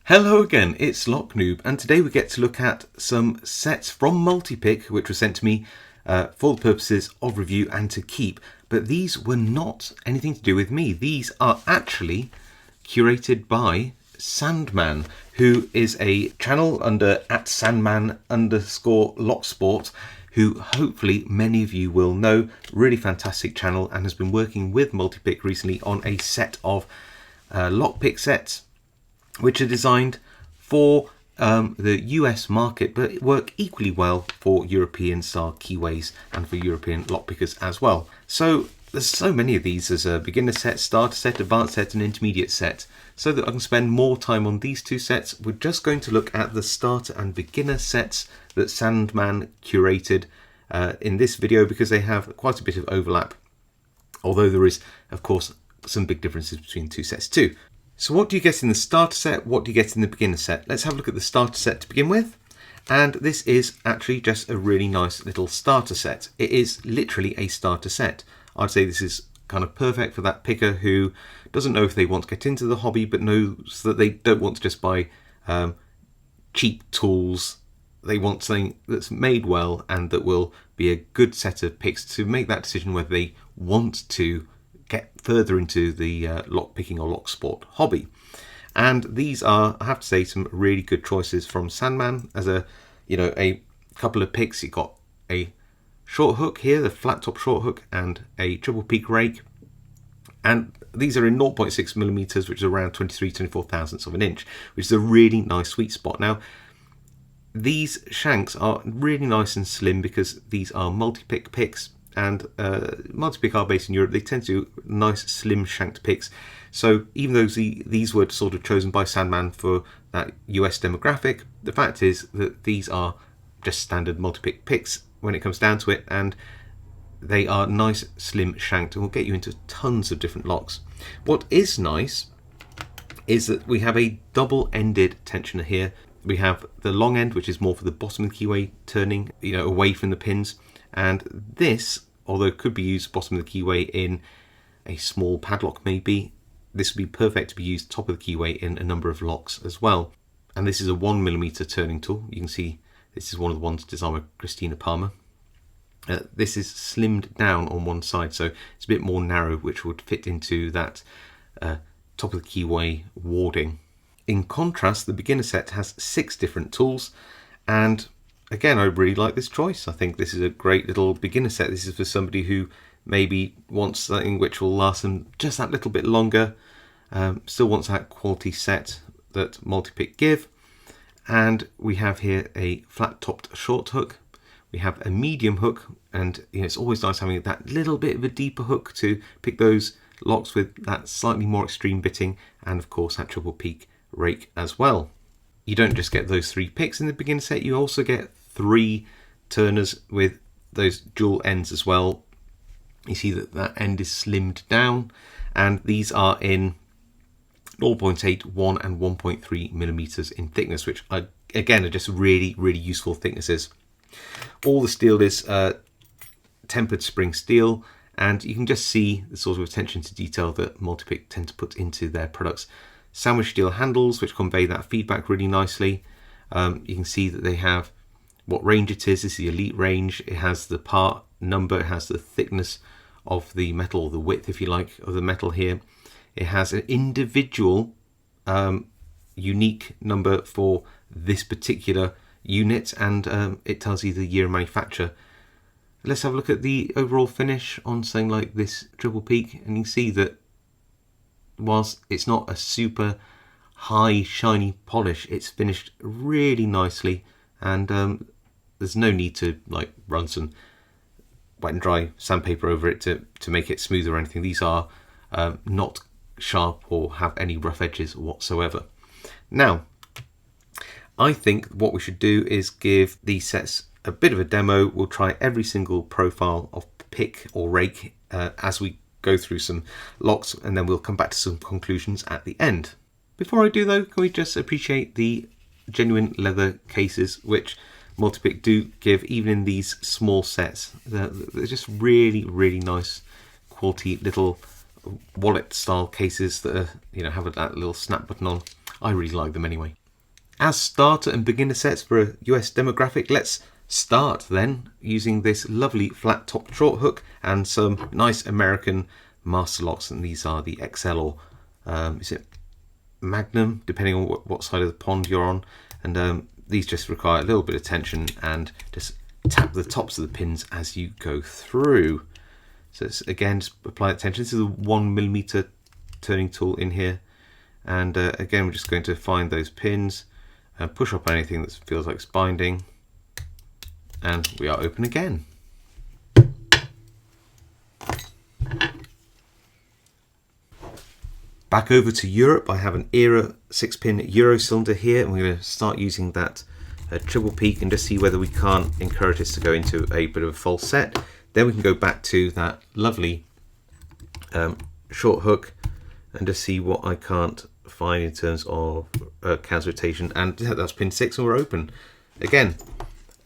Hello again, it's Noob, and today we get to look at some sets from Multipick which were sent to me for the purposes of review and to keep, but these were not anything to do with me. These are actually curated by Sandman, who is a channel under @Sandman_locksport, who hopefully many of you will know. Really fantastic channel, and has been working with Multipick recently on a set of lockpick sets which are designed for the US market, but work equally well for European style keyways and for European lockpickers as well. So there's so many of these. There's a beginner set, starter set, advanced set and intermediate set. So that I can spend more time on these two sets, we're just going to look at the starter and beginner sets that Sandman curated in this video, because they have quite a bit of overlap, although there is of course some big differences between the two sets too. So what do you get in the starter set? What do you get in the beginner set? Let's have a look at the starter set to begin with. And this is actually just a really nice little starter set. It is literally a starter set. I'd say this is kind of perfect for that picker who doesn't know if they want to get into the hobby, but knows that they don't want to just buy cheap tools. They want something that's made well and that will be a good set of picks to make that decision whether they want to get further into the lockpicking or locksport hobby. And these are, I have to say, some really good choices from Sandman. As a couple of picks, you got a short hook here, the flat top short hook, and a triple peak rake. And these are in 0.6 millimeters, which is around 24 thousandths of an inch, which is a really nice sweet spot. Now, these shanks are really nice and slim because these are multi-pick picks. And Multipick are based in Europe. They tend to do nice slim shanked picks. So even though these were sort of chosen by Sandman for that US demographic, the fact is that these are just standard Multipick picks when it comes down to it, and they are nice slim shanked and will get you into tons of different locks. What is nice is that we have a double-ended tensioner here. We have the long end, which is more for the bottom of the keyway turning, away from the pins. And this, although it could be used bottom of the keyway in a small padlock maybe, this would be perfect to be used top of the keyway in a number of locks as well. And this is a 1mm turning tool. You can see this is one of the ones designed by Christina Palmer. This is slimmed down on one side, so it's a bit more narrow, which would fit into that top of the keyway warding. In contrast, the beginner set has 6 different tools, and again, I really like this choice. I think this is a great little beginner set. This is for somebody who maybe wants something which will last them just that little bit longer, still wants that quality set that Multipick give. And we have here a flat-topped short hook. We have a medium hook, and it's always nice having that little bit of a deeper hook to pick those locks with that slightly more extreme bitting, and of course that triple peak rake as well. You don't just get those 3 picks in the beginner set, you also get 3 turners with those dual ends as well. You see that end is slimmed down, and these are in 0.8, 1 and 1.3 millimeters in thickness, which are, again, are just really, really useful thicknesses. All the steel is tempered spring steel, and you can just see the sort of attention to detail that Multipick tend to put into their products. Sandwich steel handles, which convey that feedback really nicely. You can see that they have what range it is. This is the elite range. It has the part number, it has the thickness of the metal, or the width, if you like, of the metal here. It has an individual unique number for this particular unit, and it tells you the year of manufacture. Let's have a look at the overall finish on something like this triple peak, and you can see that whilst it's not a super high shiny polish, it's finished really nicely, and there's no need to run some wet and dry sandpaper over it to make it smooth or anything. These are not sharp or have any rough edges whatsoever. Now, I think what we should do is give these sets a bit of a demo. We'll try every single profile of pick or rake as we go through some locks, and then we'll come back to some conclusions at the end. Before I do though, can we just appreciate the genuine leather cases which Multipick do give even in these small sets. They're just really, really nice quality little wallet style cases that are, have that little snap button on. I really like them anyway. As starter and beginner sets for a US demographic, let's start then using this lovely flat top short hook and some nice American master locks, and these are the XL or is it Magnum, depending on what side of the pond you're on, and these just require a little bit of tension and just tap the tops of the pins as you go through. So it's, again, just apply that tension. This is a 1mm turning tool in here, and again we're just going to find those pins and push up anything that feels like it's binding, and we are open again. Back over to Europe, I have an Era 6-pin Euro cylinder here, and we're going to start using that triple peak and just see whether we can't encourage this to go into a bit of a false set. Then we can go back to that lovely short hook and just see what I can't find in terms of counter rotation, and that's pin 6 and we're open. Again,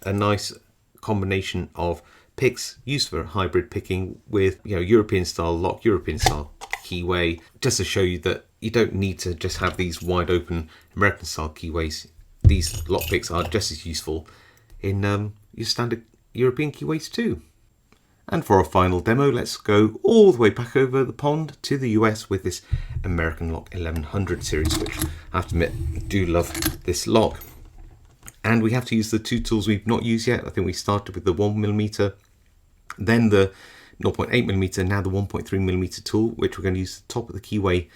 a nice combination of picks used for hybrid picking with, you know, European style lock, European style keyway, just to show you that you don't need to just have these wide open American style keyways. These lock picks are just as useful in your standard European keyways too. And for our final demo, let's go all the way back over the pond to the US with this American Lock 1100 series, which I have to admit, I do love this lock. And we have to use the two tools we've not used yet. I think we started with the 1mm, then the 0.8mm, now the 1.3mm tool, which we're going to use the top of the keyway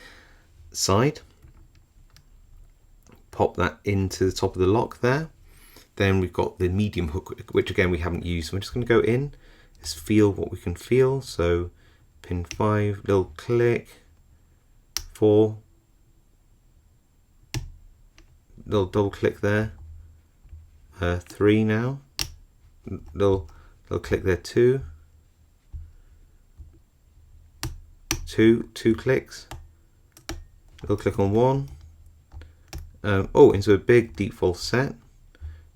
side. Pop that into the top of the lock there. Then we've got the medium hook, which again we haven't used. So we're just going to go in. Let's feel what we can feel. So pin 5, little click, 4, little double click there, 3 now, little click there, 2 clicks, little click on 1. Into a big deep false set.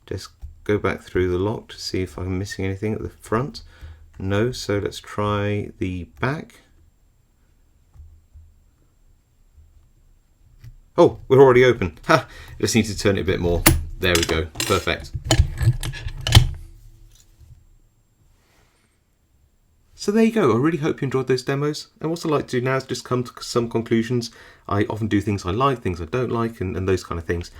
Just go back through the lock to see if I'm missing anything at the front. No, so let's try the back. Oh, we're already open. Ha! I just need to turn it a bit more. There we go. Perfect. So there you go. I really hope you enjoyed those demos. And what I like to do now is just come to some conclusions. I often do things I like, things I don't like, and those kind of things.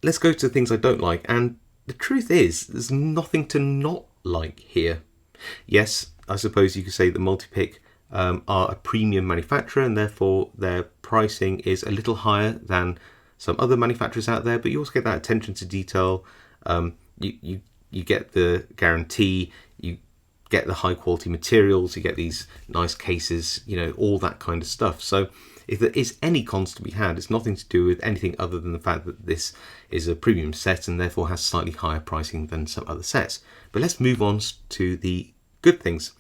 Let's go to the things I don't like. And the truth is, there's nothing to not like here. Yes, I suppose you could say that Multipick are a premium manufacturer, and therefore their pricing is a little higher than some other manufacturers out there, but you also get that attention to detail. You get the guarantee, you get the high quality materials, you get these nice cases, you know, all that kind of stuff. So if there is any cons to be had, it's nothing to do with anything other than the fact that this is a premium set and therefore has slightly higher pricing than some other sets. But let's move on to the good things.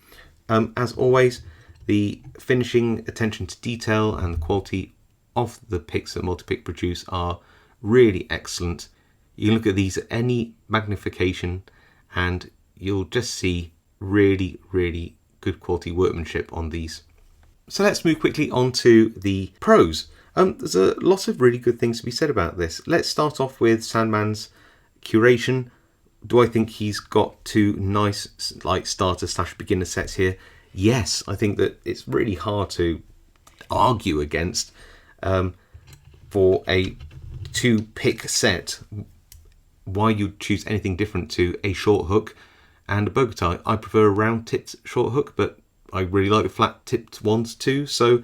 As always, the finishing, attention to detail and the quality of the picks that Multipick produce are really excellent. You can look at these at any magnification and you'll just see really, really good quality workmanship on these. So let's move quickly on to the pros. There's a lot of really good things to be said about this. Let's start off with Sandman's curation. Do I think he's got two nice like starter / beginner sets here? Yes, I think that it's really hard to argue against for a 2-pick set why you'd choose anything different to a short hook and a bow tie. I prefer a round-tipped short hook, but I really like the flat-tipped ones too, so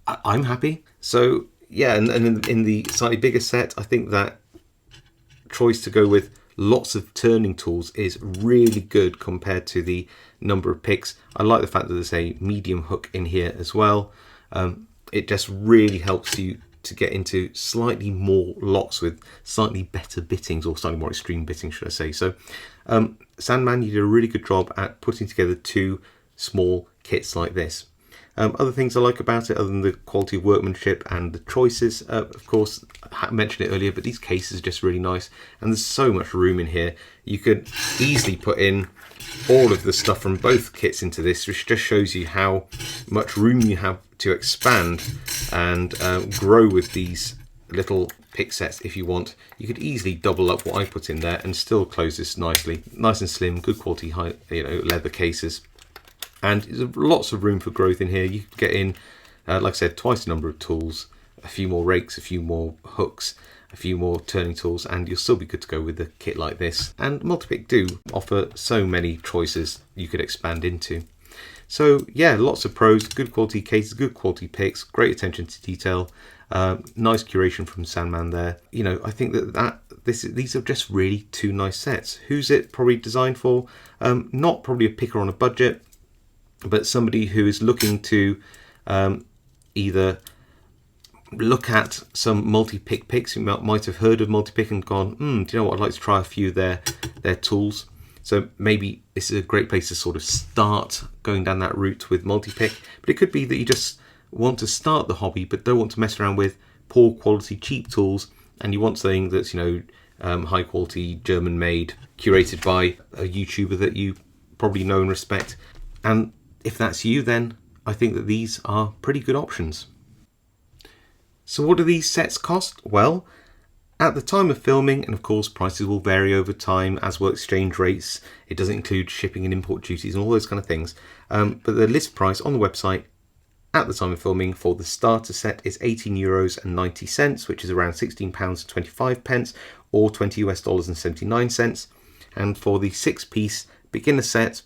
I'm happy. So yeah, and in the slightly bigger set, I think that choice to go with lots of turning tools is really good compared to the number of picks. I like the fact that there's a medium hook in here as well. It just really helps you to get into slightly more locks with slightly better bittings, or slightly more extreme bitting, should I say. So Sandman, you did a really good job at putting together two small kits like this. Other things I like about it, other than the quality of workmanship and the choices, of course, I mentioned it earlier, but these cases are just really nice, and there's so much room in here. You could easily put in all of the stuff from both kits into this, which just shows you how much room you have to expand and grow with these little pick sets. If you want, you could easily double up what I put in there and still close this nicely. Nice and slim, good quality, high, leather cases. And there's lots of room for growth in here. You can get in, like I said, twice the number of tools, a few more rakes, a few more hooks, a few more turning tools, and you'll still be good to go with a kit like this. And Multipick do offer so many choices you could expand into. So yeah, lots of pros, good quality cases, good quality picks, great attention to detail, nice curation from Sandman there. I think these are just really two nice sets. Who's it probably designed for? Not probably a picker on a budget, but somebody who is looking to either look at some multi-pick picks. You might have heard of Multipick and gone, do you know what, I'd like to try a few of their tools. So maybe this is a great place to sort of start going down that route with Multipick. But it could be that you just want to start the hobby but don't want to mess around with poor quality cheap tools, and you want something that's high quality, German made, curated by a YouTuber that you probably know and respect. And if that's you, then I think that these are pretty good options. So what do these sets cost? Well, at the time of filming, and of course prices will vary over time as will exchange rates, it doesn't include shipping and import duties and all those kind of things, but the list price on the website at the time of filming for the starter set is €18.90, which is around £16.25 or $20.79. And for the 6-piece beginner set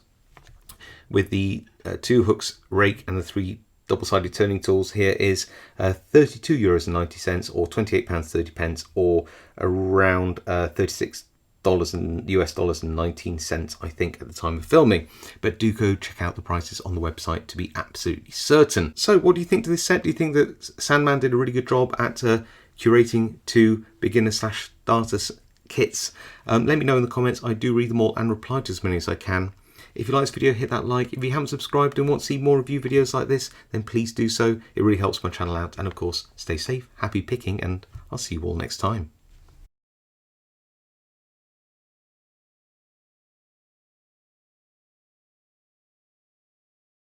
with the 2 hooks, rake and the 3 double-sided turning tools, here is €32.90 or £28.30 or around $36.19, I think, at the time of filming. But do go check out the prices on the website to be absolutely certain. So what do you think to this set? Do you think that Sandman did a really good job at curating 2 beginner/starter kits? Let me know in the comments. I do read them all and reply to as many as I can. If you like this video, hit that like. If you haven't subscribed and want to see more review videos like this, then please do so. It really helps my channel out. And of course, stay safe, happy picking, and I'll see you all next time.